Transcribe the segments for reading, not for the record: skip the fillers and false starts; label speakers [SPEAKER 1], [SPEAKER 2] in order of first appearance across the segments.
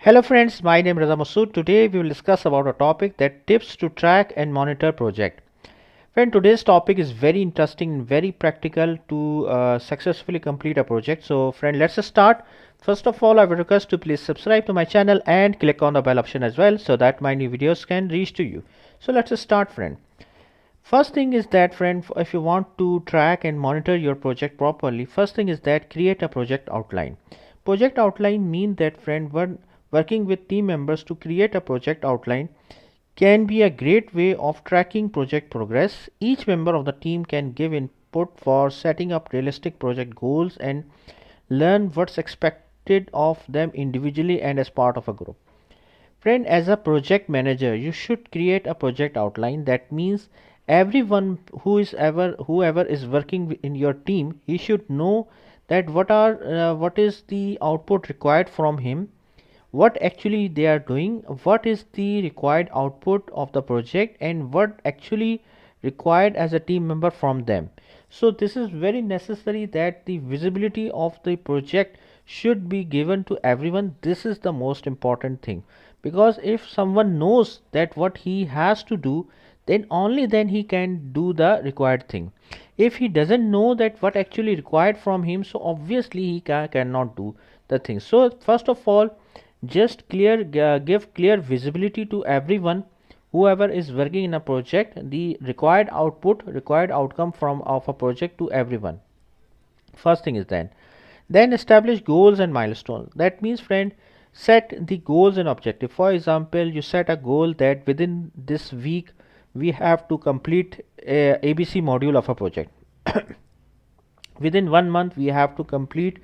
[SPEAKER 1] Hello friends, my name is Raza Masood. Today we will discuss about a topic that tips to track and monitor project. Friend, today's topic is very interesting and very practical to successfully complete a project. So friend, let's start. First of all, I would request to please subscribe to my channel and click on the bell option as well so that my new videos can reach to you. So let's start friend. First thing is that friend, if you want to track and monitor your project properly, first thing is that create a project outline. Project outline mean that friend, when working with team members to create a project outline can be a great way of tracking project progress. Each member of the team can give input for setting up realistic project goals and learn what's expected of them individually and as part of a group. Friend, as a project manager, you should create a project outline. That means everyone whoever is working in your team, he should know that what is the output required from him, what actually they are doing, what is the required output of the project, and what actually required as a team member from them. So this is very necessary that the visibility of the project should be given to everyone. This is the most important thing, because if someone knows that what he has to do, then only then he can do the required thing. If he doesn't know that what actually required from him, so obviously he cannot do the thing. So first of all, just give clear visibility to everyone whoever is working in a project, the required output, required outcome from of a project to everyone. First thing is then establish goals and milestones. That means friend, set the goals and objective. For example, you set a goal that within this week we have to complete a ABC module of a project. Within 1 month we have to complete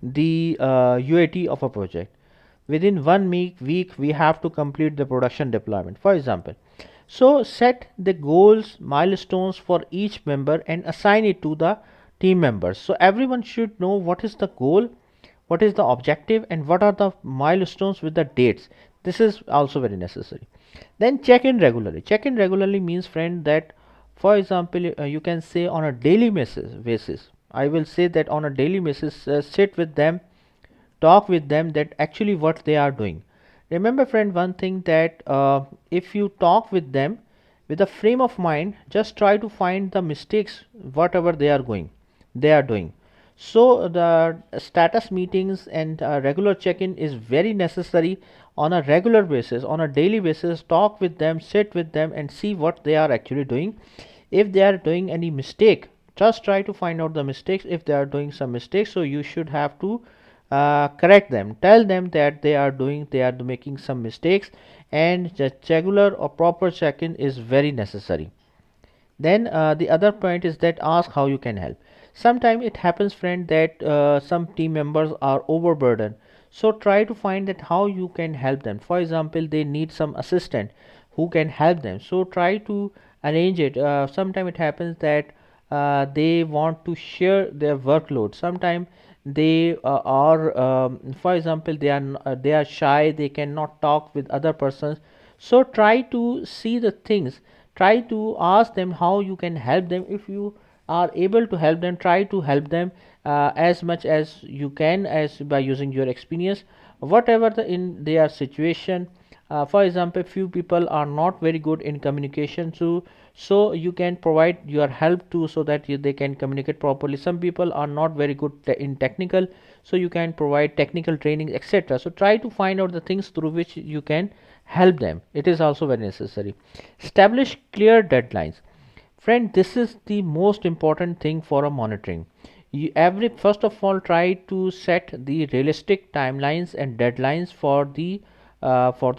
[SPEAKER 1] the UAT of a project. Within 1 week we have to complete the production deployment, for example. So set the goals, milestones for each member and assign it to the team members. So everyone should know what is the goal, what is the objective, and what are the milestones with the dates. This is also very necessary. Then check in regularly. Check in regularly means friend that, for example, you can say on a daily basis. I will say that on a daily basis, sit with them, talk with them that actually what they are doing. Remember friend, one thing that if you talk with them with a frame of mind, just try to find the mistakes whatever they are doing. So the status meetings and regular check-in is very necessary. On a regular basis, on a daily basis, talk with them, sit with them and see what they are actually doing. If they are doing any mistake, just try to find out the mistakes. If they are doing some mistakes, so you should have to correct them, tell them that they are making some mistakes, and just regular or proper check-in is very necessary. Then the other point is that ask how you can help. Sometimes it happens friend that some team members are overburdened, so try to find that how you can help them. For example, they need some assistant who can help them, so try to arrange it. Sometimes it happens that they want to share their workload. Sometimes they are for example, they are shy, they cannot talk with other persons. So try to see the things, try to ask them how you can help them. If you are able to help them, try to help them as much as you can, as by using your experience, whatever in their situation. For example, few people are not very good in communication, so you can provide your help too, so that they can communicate properly. Some people are not very good in technical, so you can provide technical training, etc. So try to find out the things through which you can help them. It is also very necessary. Establish clear deadlines. Friend, this is the most important thing for a monitoring. First of all, try to set the realistic timelines and deadlines for the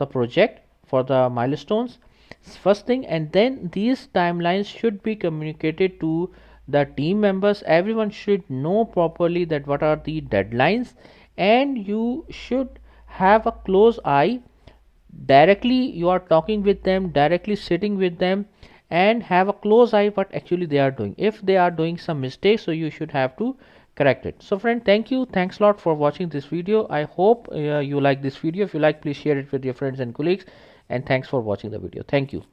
[SPEAKER 1] project, for the milestones, first thing. And then these timelines should be communicated to the team members. Everyone should know properly that what are the deadlines, and you should have a close eye. Directly you are talking with them, directly sitting with them, and have a close eye what actually they are doing. If they are doing some mistakes, so you should have to correct it. So friend, thank you, thanks a lot for watching this video. I hope you like this video. If you like, please share it with your friends and colleagues, and thanks for watching the video. Thank you.